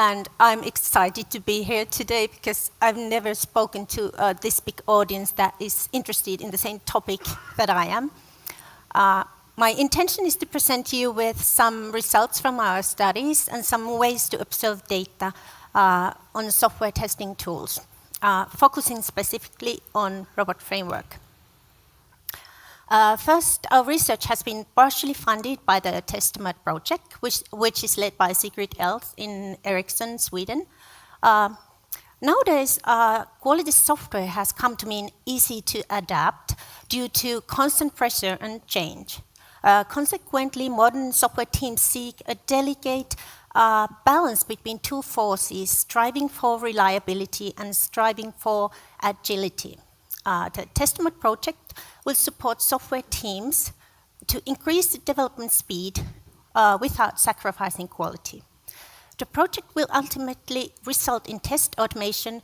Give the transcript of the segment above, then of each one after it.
And I'm excited to be here today because I've never spoken to this big audience that is interested in the same topic that I am. My intention is to present you with some results from our studies and some ways to observe data on software testing tools, focusing specifically on robot framework. First, our research has been partially funded by the TESTOMAT project, which is led by Sigrid Elf in Ericsson, Sweden. Nowadays, quality software has come to mean easy to adapt due to constant pressure and change. Consequently, modern software teams seek a delicate balance between two forces, striving for reliability and striving for agility. The TESTOMAT project will support software teams to increase the development speed without sacrificing quality. The project will ultimately result in test automation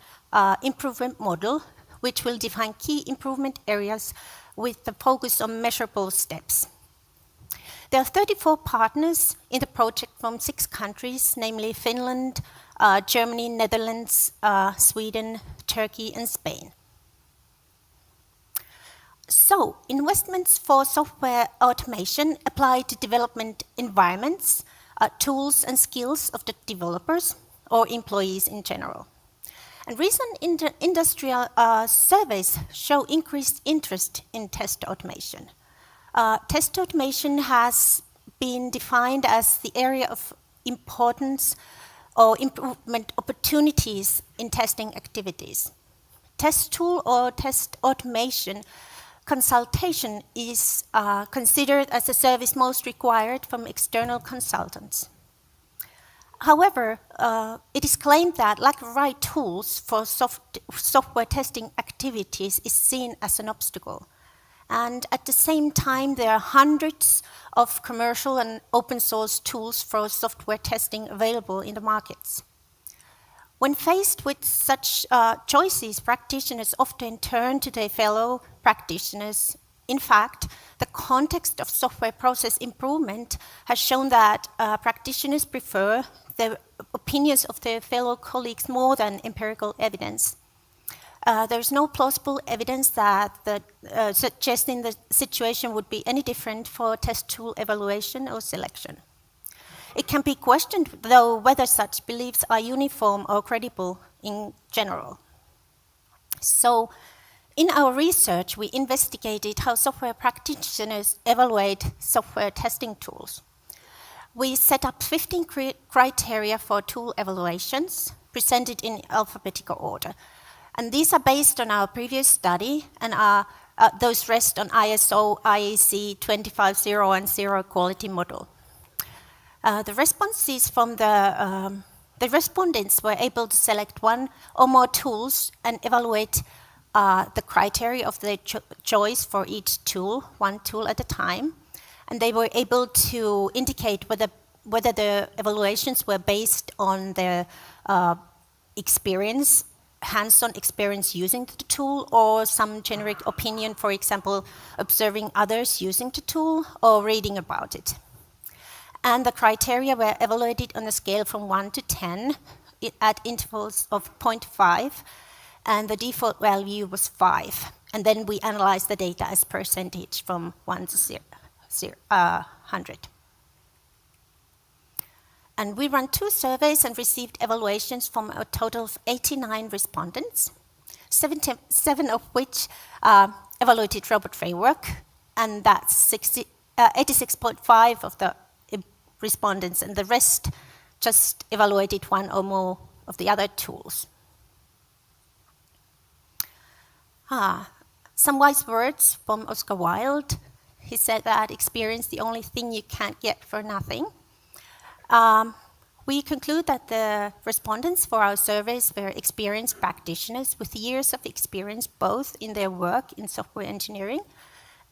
improvement model, which will define key improvement areas with the focus on measurable steps. There are 34 partners in the project from 6 countries, namely Finland, Germany, Netherlands, Sweden, Turkey, and Spain. So, investments for software automation apply to development environments, tools and skills of the developers or employees in general. And recent industrial surveys show increased interest in test automation. Test automation has been defined as the area of importance or improvement opportunities in testing activities. Test tool or test automation consultation is considered as a service most required from external consultants. However, it is claimed that lack of right tools for software testing activities is seen as an obstacle. And at the same time, there are hundreds of commercial and open source tools for software testing available in the markets. When faced with such choices, practitioners often turn to their fellow practitioners. In fact, the context of software process improvement has shown that practitioners prefer the opinions of their fellow colleagues more than empirical evidence. There's no plausible evidence that suggesting the situation would be any different for test tool evaluation or selection. It can be questioned, though, whether such beliefs are uniform or credible in general. So, in our research, we investigated how software practitioners evaluate software testing tools. We set up 15 criteria for tool evaluations, presented in alphabetical order. And these are based on our previous study, and those rest on ISO IEC 25010 quality model. The responses from the respondents were able to select one or more tools and evaluate the criteria of their choice for each tool, one tool at a time. And they were able to indicate whether the evaluations were based on their experience, hands-on experience using the tool, or some generic opinion, for example, observing others using the tool or reading about it. And the criteria were evaluated on a scale from 1 to 10 at intervals of 0.5, and the default value was 5. And then we analyzed the data as percentage from 1 to 100. And we ran 2 surveys and received evaluations from a total of 89 respondents, 77 of which evaluated robot framework, and that's 86.5 of the respondents, and the rest just evaluated one or more of the other tools. Some wise words from Oscar Wilde. He said that experience is the only thing you can't get for nothing. We conclude that the respondents for our surveys were experienced practitioners with years of experience both in their work in software engineering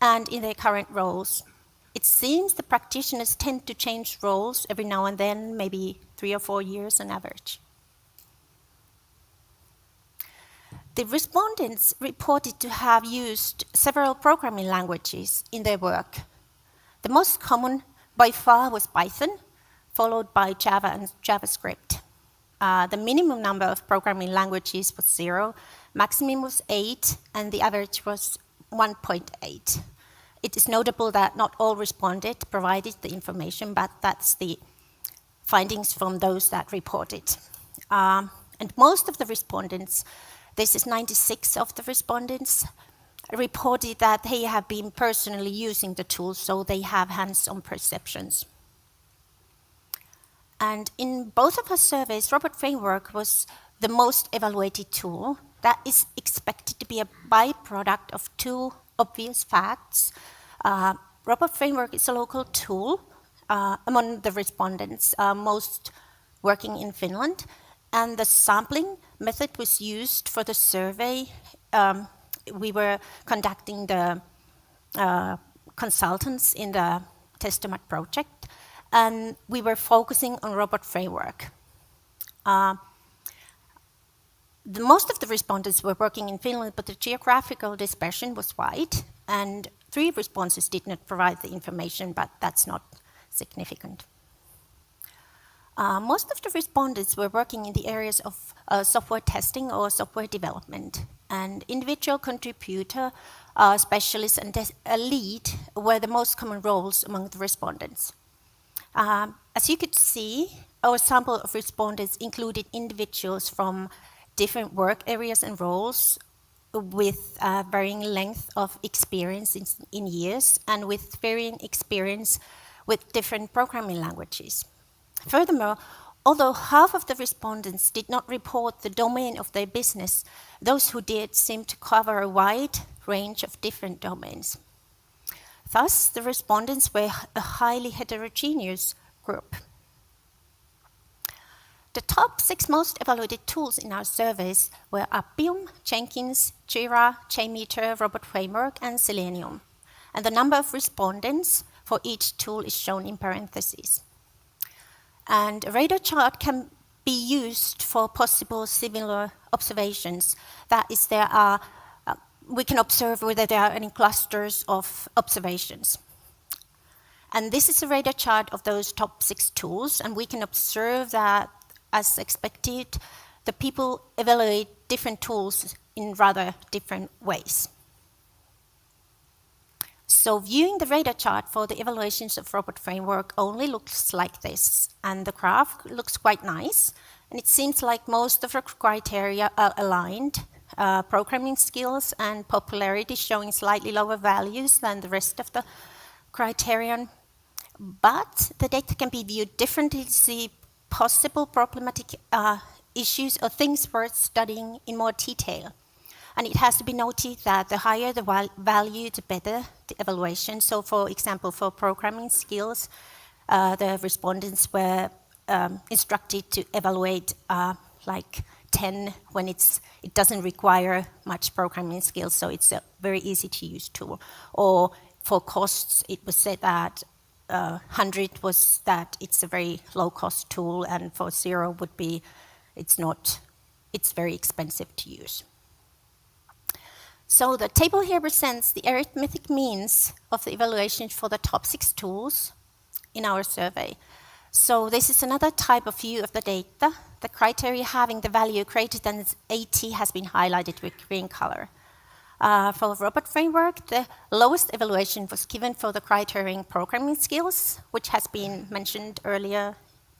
and in their current roles. It seems the practitioners tend to change roles every now and then, maybe 3 or 4 years on average. The respondents reported to have used several programming languages in their work. The most common by far was Python, followed by Java and JavaScript. The minimum number of programming languages was 0, maximum was 8, and the average was 1.8. It is notable that not all responded provided the information, but that's the findings from those that reported. And most of the respondents, this is 96 of the respondents, reported that they have been personally using the tool, so they have hands-on perceptions. And in both of our surveys, Robot Framework was the most evaluated tool. That is expected to be a byproduct of two obvious facts. Robot Framework is a local tool among the respondents, most working in Finland, and the sampling method was used for the survey. We were conducting the consultants in the TESTOMAT project, and we were focusing on Robot Framework. Most of the respondents were working in Finland, but the geographical dispersion was wide, and 3 responses did not provide the information, but that's not significant. Most of the respondents were working in the areas of software testing or software development, and individual contributor, specialist, and a lead were the most common roles among the respondents. As you could see, our sample of respondents included individuals from different work areas and roles with varying length of experience in years and with varying experience with different programming languages. Furthermore, although half of the respondents did not report the domain of their business, those who did seemed to cover a wide range of different domains. Thus, the respondents were a highly heterogeneous group. The top 6 most evaluated tools in our surveys were Appium, Jenkins, Jira, JMeter, Robot Framework, and Selenium. And the number of respondents for each tool is shown in parentheses. And a radar chart can be used for possible similar observations. That is, we can observe whether there are any clusters of observations. And this is a radar chart of those top 6 tools, and we can observe that, as expected, the people evaluate different tools in rather different ways. So viewing the radar chart for the evaluations of Robot Framework only looks like this, and the graph looks quite nice, and it seems like most of the criteria are aligned, programming skills and popularity showing slightly lower values than the rest of the criterion. But the data can be viewed differently to see possible problematic issues or things worth studying in more detail. And it has to be noted that the higher the value, the better the evaluation. So for example, for programming skills, the respondents were instructed to evaluate like 10 when it doesn't require much programming skills, so it's a very easy to use tool. Or for costs, it was said that 100 was that it's a very low cost tool, and for 0 would be it's very expensive to use. So the table here presents the arithmetic means of the evaluation for the top 6 tools in our survey. So this is another type of view of the data. The criteria having the value greater than 80 has been highlighted with green color. For Robot Framework, the lowest evaluation was given for the criterion programming skills, which has been mentioned earlier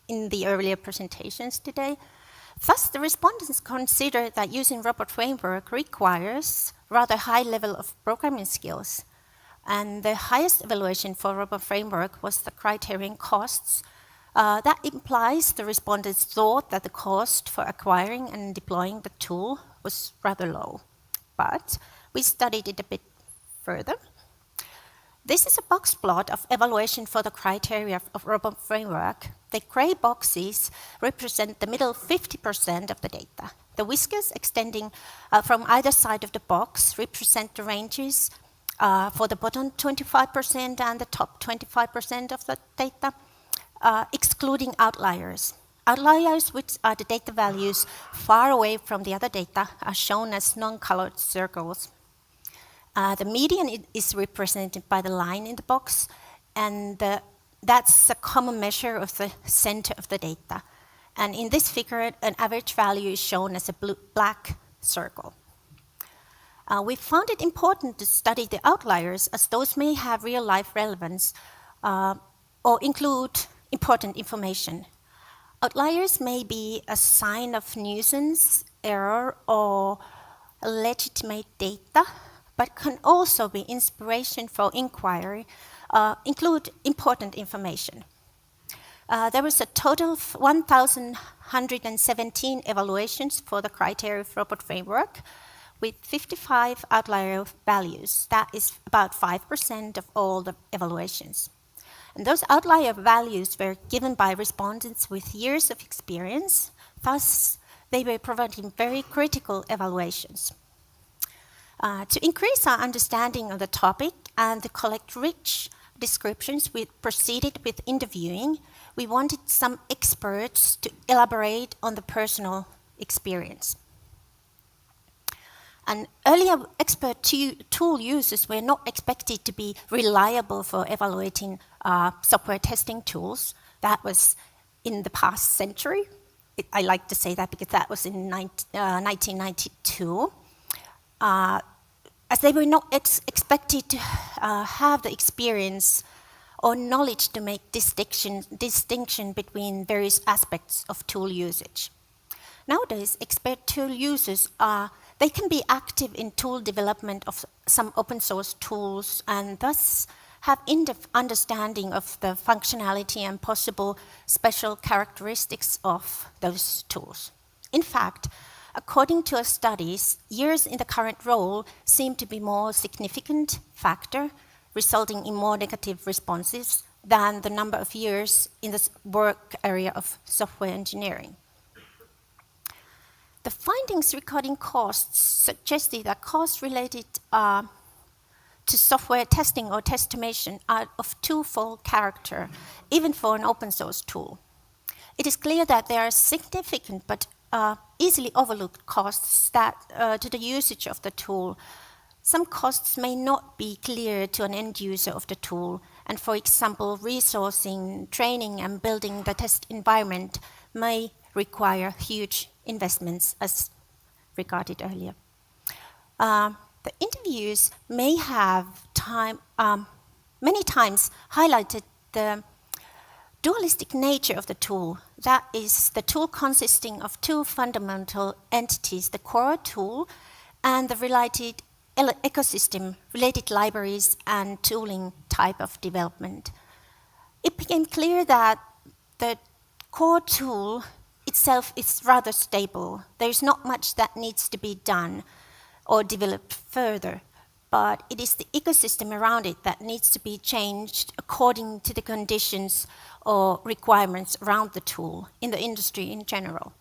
in the earlier presentations today. Thus, the respondents consider that using Robot Framework requires rather high level of programming skills. And the highest evaluation for Robot Framework was the criterion costs. That implies the respondents thought that the cost for acquiring and deploying the tool was rather low. But we studied it a bit further. This is a box plot of evaluation for the criteria of Robot Framework. The gray boxes represent the middle 50% of the data. The whiskers extending from either side of the box represent the ranges for the bottom 25% and the top 25% of the data, excluding outliers. Outliers, which are the data values far away from the other data, are shown as non-colored circles. The median is represented by the line in the box, and that's a common measure of the center of the data. And in this figure, an average value is shown as a black circle. We found it important to study the outliers, as those may have real-life relevance or include important information. Outliers may be a sign of nuisance, error, or legitimate data, but can also be inspiration for inquiry, include important information. There was a total of 1,117 evaluations for the criteria of robot framework, with 55 outlier values. That is about 5% of all the evaluations. And those outlier values were given by respondents with years of experience, thus they were providing very critical evaluations. To increase our understanding of the topic and to collect rich descriptions, we proceeded with interviewing. We wanted some experts to elaborate on the personal experience. And earlier expert tool users were not expected to be reliable for evaluating software testing tools. That was in the past century. I like to say that because that was in 1992. As they were not expected to have the experience or knowledge to make distinction between various aspects of tool usage. Nowadays, expert tool users they can be active in tool development of some open source tools and thus have in-depth understanding of the functionality and possible special characteristics of those tools. In fact, according to our studies, years in the current role seem to be more significant factor, resulting in more negative responses than the number of years in the work area of software engineering. The findings regarding costs suggested that costs related to software testing or testomation are of twofold character, even for an open source tool. It is clear that there are significant but easily overlooked costs that, to the usage of the tool. Some costs may not be clear to an end user of the tool, and for example, resourcing, training, and building the test environment may require huge investments, as regarded earlier. The interviews may have many times highlighted the dualistic nature of the tool. That is, the tool consisting of two fundamental entities, the core tool and the related ecosystem, related libraries and tooling type of development. It became clear that the core tool itself is rather stable. There's not much that needs to be done or developed further, but it is the ecosystem around it that needs to be changed according to the conditions or requirements around the tool in the industry in general.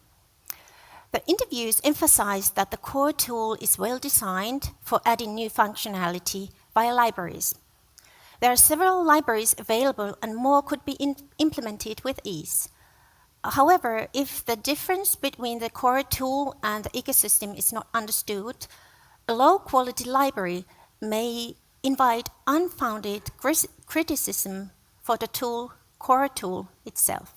The interviews emphasized that the core tool is well designed for adding new functionality via libraries. There are several libraries available and more could be implemented with ease. However, if the difference between the core tool and the ecosystem is not understood, a low-quality library may invite unfounded criticism for the core tool itself.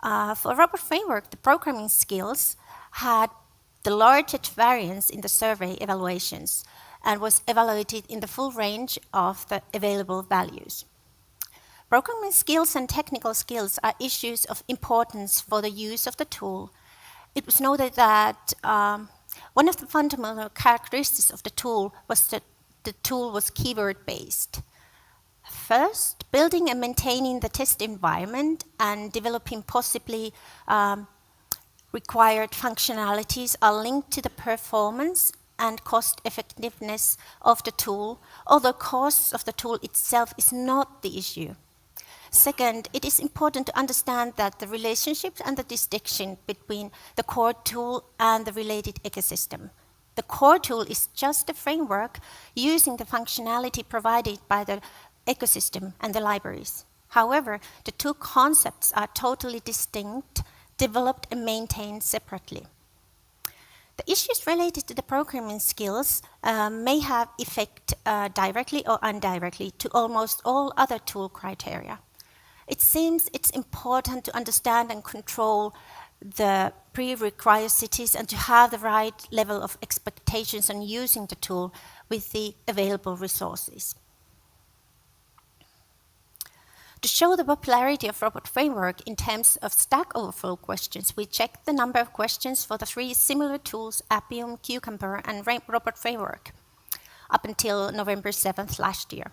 For Robot Framework, the programming skills had the largest variance in the survey evaluations and was evaluated in the full range of the available values. Programming skills and technical skills are issues of importance for the use of the tool. It was noted that one of the fundamental characteristics of the tool was that the tool was keyword-based. First, building and maintaining the test environment and developing possibly required functionalities are linked to the performance and cost effectiveness of the tool, although costs of the tool itself is not the issue. Second, it is important to understand that the relationships and the distinction between the core tool and the related ecosystem. The core tool is just a framework using the functionality provided by the ecosystem and the libraries. However, the two concepts are totally distinct, developed and maintained separately. The issues related to the programming skills may have effect directly or indirectly to almost all other tool criteria. It seems it's important to understand and control the prerequisites and to have the right level of expectations on using the tool with the available resources. To show the popularity of Robot Framework in terms of Stack Overflow questions, we checked the number of questions for the three similar tools, Appium, Cucumber, and Robot Framework, up until November 7th last year.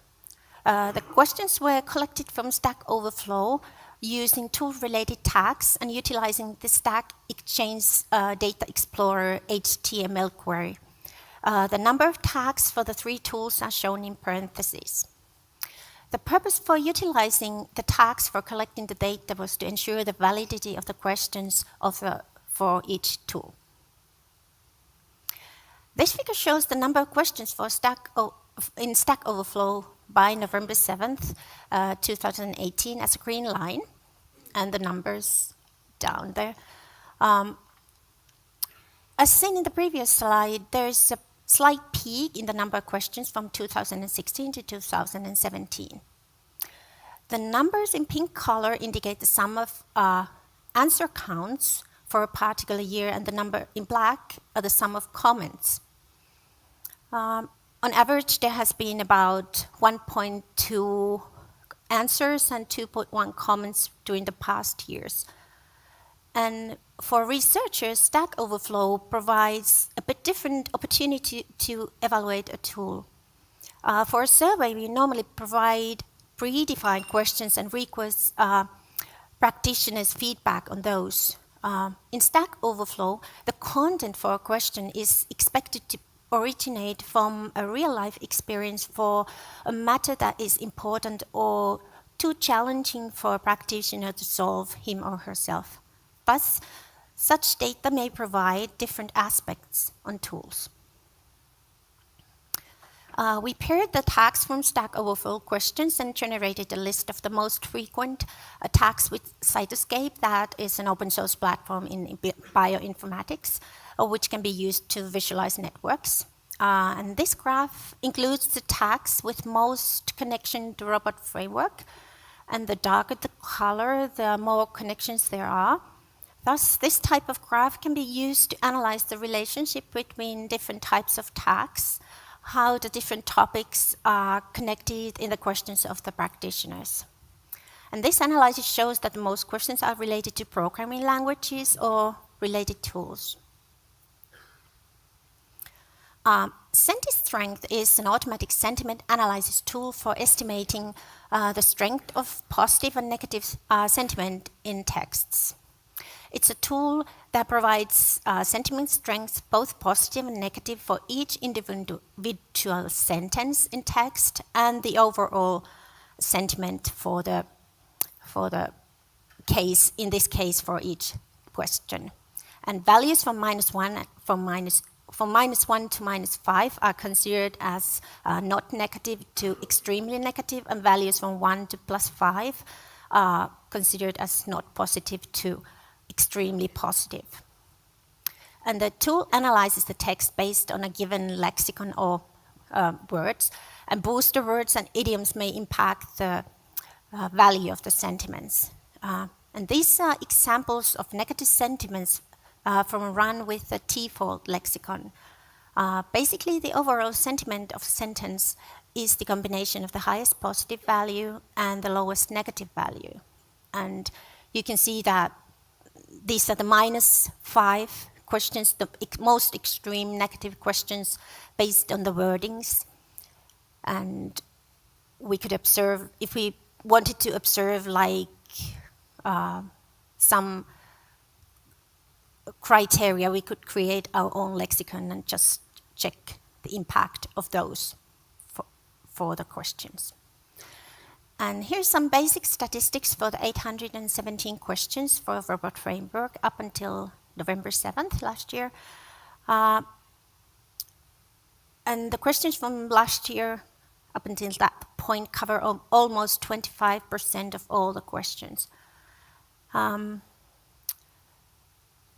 The questions were collected from Stack Overflow using tool-related tags and utilizing the Stack Exchange Data Explorer HTML query. The number of tags for the three tools are shown in parentheses. The purpose for utilizing the tags for collecting the data was to ensure the validity of the questions for each tool. This figure shows the number of questions for in Stack Overflow by November 7th, 2018 as a green line, and the numbers down there. As seen in the previous slide, there's a slight peak in the number of questions from 2016 to 2017. The numbers in pink color indicate the sum of answer counts for a particular year, and the number in black are the sum of comments. On average, there has been about 1.2 answers and 2.1 comments during the past years. And for researchers, Stack Overflow provides a bit different opportunity to evaluate a tool. For a survey, we normally provide predefined questions and request practitioners' feedback on those. In Stack Overflow, the content for a question is expected to originate from a real-life experience for a matter that is important or too challenging for a practitioner to solve him or herself. Thus, such data may provide different aspects on tools. We paired the tags from Stack Overflow questions and generated a list of the most frequent tags with Cytoscape, that is an open source platform in bioinformatics, which can be used to visualize networks. And this graph includes the tags with most connection to Robot Framework, and the darker the color, the more connections there are. Thus, this type of graph can be used to analyze the relationship between different types of tags, how the different topics are connected in the questions of the practitioners. And this analysis shows that most questions are related to programming languages or related tools. SentiStrength is an automatic sentiment analysis tool for estimating the strength of positive and negative sentiment in texts. It's a tool that provides sentiment strengths, both positive and negative, for each individual sentence in text and the overall sentiment for the case, in this case for each question. And values from -1 to -5 are considered as not negative to extremely negative, and values from 1 to +5 are considered as not positive to extremely positive. And the tool analyzes the text based on a given lexicon or words, and booster words and idioms may impact the value of the sentiments. And these are examples of negative sentiments from a run with the default lexicon. Basically, the overall sentiment of a sentence is the combination of the highest positive value and the lowest negative value. And you can see that these are the -5 questions, the most extreme negative questions based on the wordings. And we could observe, if we wanted to observe like some criteria, we could create our own lexicon and just check the impact of those for the questions. And here's some basic statistics for the 817 questions for Robot Framework up until November 7th last year. And the questions from last year up until that point cover almost 25% of all the questions.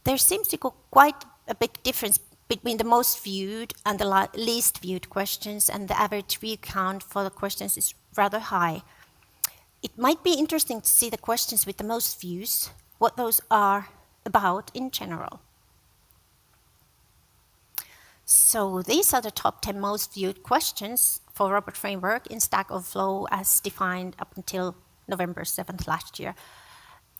There seems to be quite a big difference between the most viewed and the least viewed questions, and the average view count for the questions is rather high. it might be interesting to see the questions with the most views, what those are about in general. So these are the top 10 most viewed questions for Robot Framework in Stack Overflow as defined up until November 7th last year.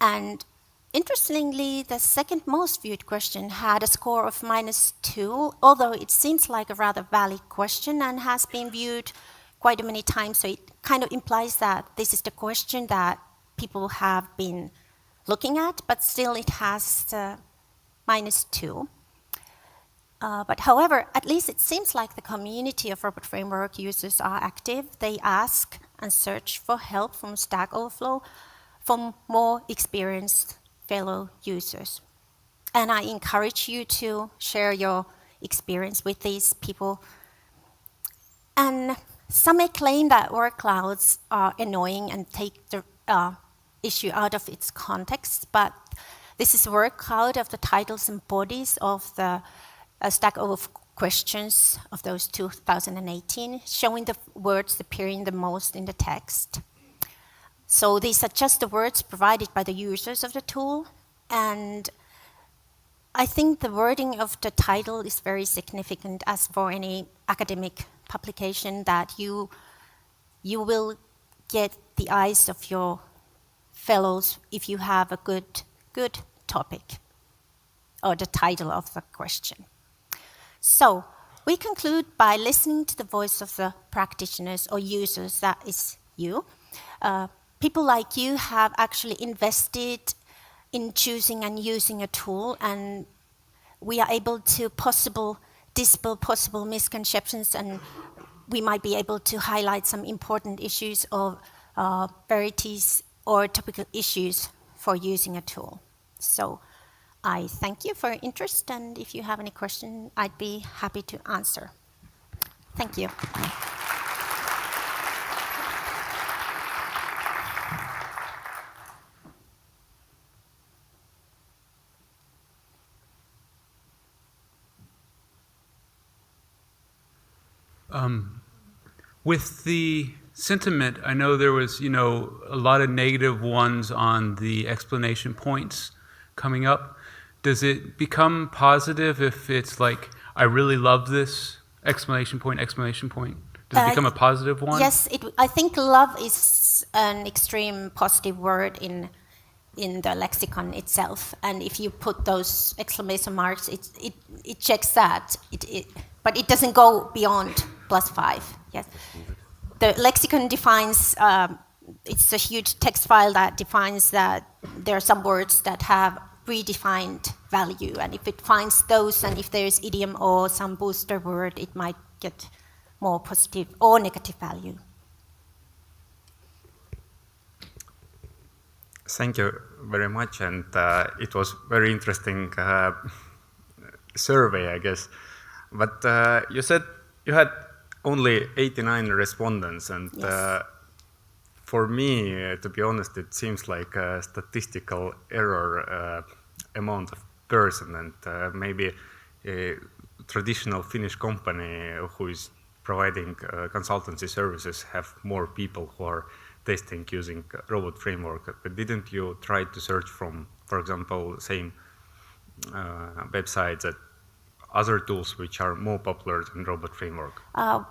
And interestingly, the second most viewed question had a score of -2, although it seems like a rather valid question and has been viewed quite many times. So it kind of implies that this is the question that people have been looking at, but still it has -2. But however, at least it seems like the community of Robot Framework users are active. They ask and search for help from Stack Overflow from more experienced fellow users. And I encourage you to share your experience with these people. And some may claim that word clouds are annoying and take the issue out of its context, but this is a word cloud of the titles and bodies of the Stack Overflow questions of those 2018, showing the words appearing the most in the text. So these are just the words provided by the users of the tool, and I think the wording of the title is very significant as for any academic publication that you will get the eyes of your fellows if you have a good topic or the title of the question. So we conclude by listening to the voice of the practitioners or users, that is you. People like you have actually invested in choosing and using a tool, and we are able to dispel possible misconceptions, and we might be able to highlight some important issues or verities or topical issues for using a tool. So I thank you for your interest, and if you have any question, I'd be happy to answer. Thank you. With the sentiment, I know there was, a lot of negative ones on the explanation points coming up. Does it become positive if it's like, I really love this, exclamation point, exclamation point? Does it become a positive one? Yes, I think love is an extreme positive word in the lexicon itself. And if you put those exclamation marks, it checks that. But it doesn't go beyond +5. Yes. The lexicon defines, it's a huge text file that defines that there are some words that have predefined value, and if it finds those, and if there's idiom or some booster word, it might get more positive or negative value. Thank you very much, and it was very interesting survey, I guess. But you said you had only 89 respondents, and yes. For me, to be honest, it seems like a statistical error amount of person, and maybe a traditional Finnish company who is providing consultancy services have more people who are testing using robot framework. But didn't you try to search from, for example, same websites that other tools which are more popular than robot framework?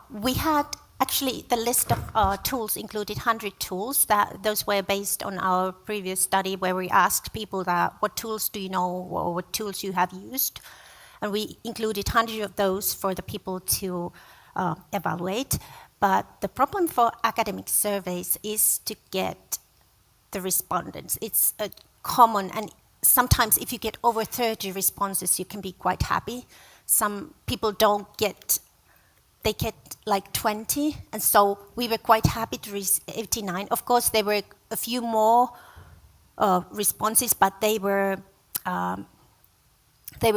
We had actually the list of tools included 100 tools. Those were based on our previous study where we asked people that what tools do you know or what tools you have used, and we included 100 of those for the people to evaluate. But the problem for academic surveys is to get the respondents. It's common, and sometimes if you get over 30 responses, you can be quite happy. Some people don't get, they get like 20, and so we were quite happy to reach 89. Of course, there were a few more responses, but they were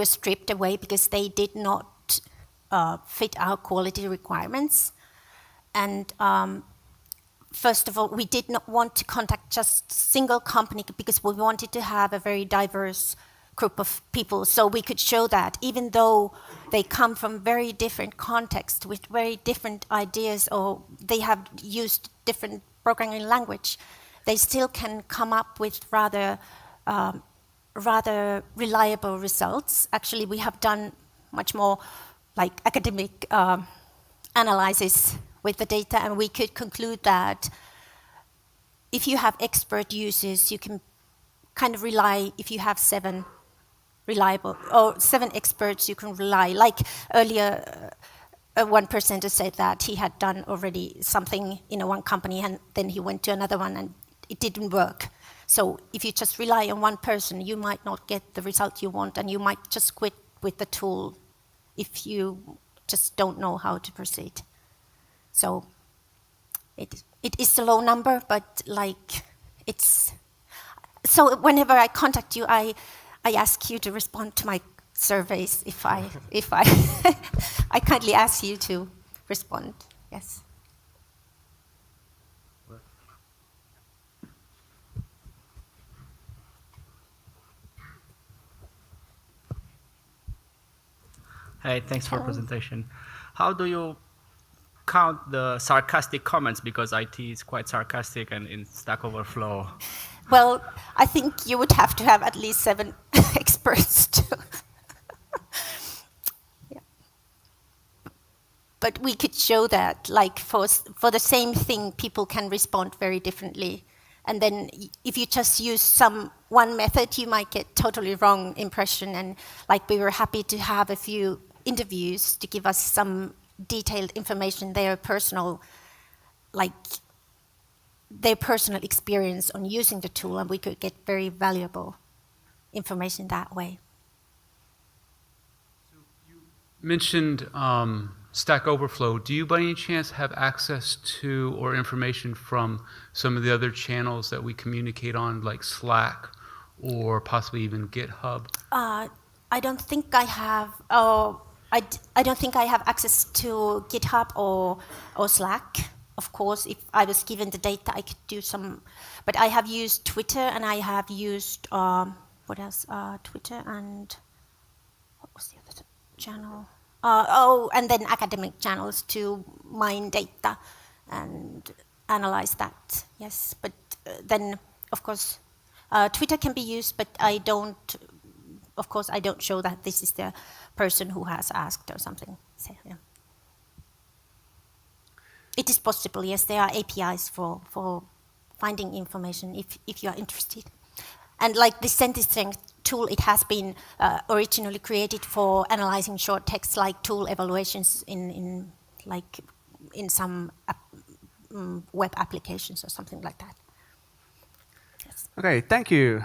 stripped away because they did not fit our quality requirements. And first of all, we did not want to contact just a single company because we wanted to have a very diverse group of people, so we could show that even though they come from very different contexts with very different ideas, or they have used different programming language, they still can come up with rather reliable results. Actually, we have done much more like academic analysis with the data, and we could conclude that if you have expert users, you can kind of rely, if you have 7 experts you can rely. Like earlier, one presenter said that he had done already something in one company and then he went to another one and it didn't work. So if you just rely on one person, you might not get the result you want, and you might just quit with the tool if you just don't know how to proceed. So it is a low number, but like it's... So whenever I contact you, I ask you to respond to my surveys if I I kindly ask you to respond. Yes. Hey, thanks for the presentation. How do you count the sarcastic comments, because IT is quite sarcastic and in Stack Overflow? Well, I think you would have to have at least 7 experts to... Yeah. But we could show that, like for the same thing, people can respond very differently. And then if you just use one method, you might get totally wrong impression. And like we were happy to have a few interviews to give us some detailed information, their personal experience on using the tool, and we could get very valuable information that way. So you mentioned Stack Overflow. Do you by any chance have access to or information from some of the other channels that we communicate on, like Slack or possibly even GitHub? I don't think I have. I don't think I have access to GitHub or Slack. Of course, if I was given the data, I could do some. But I have used Twitter, and I have used what else? Twitter and what was the other channel? And then academic channels to mine data and analyze that. Yes, but then of course Twitter can be used, but I don't. Of course, I don't show that this is the person who has asked or something. So, yeah. It is possible, yes. There are APIs for finding information if you are interested. And like this sentence strength tool, it has been originally created for analyzing short text, like tool evaluations in some web applications or something like that. Yes. Okay, thank you.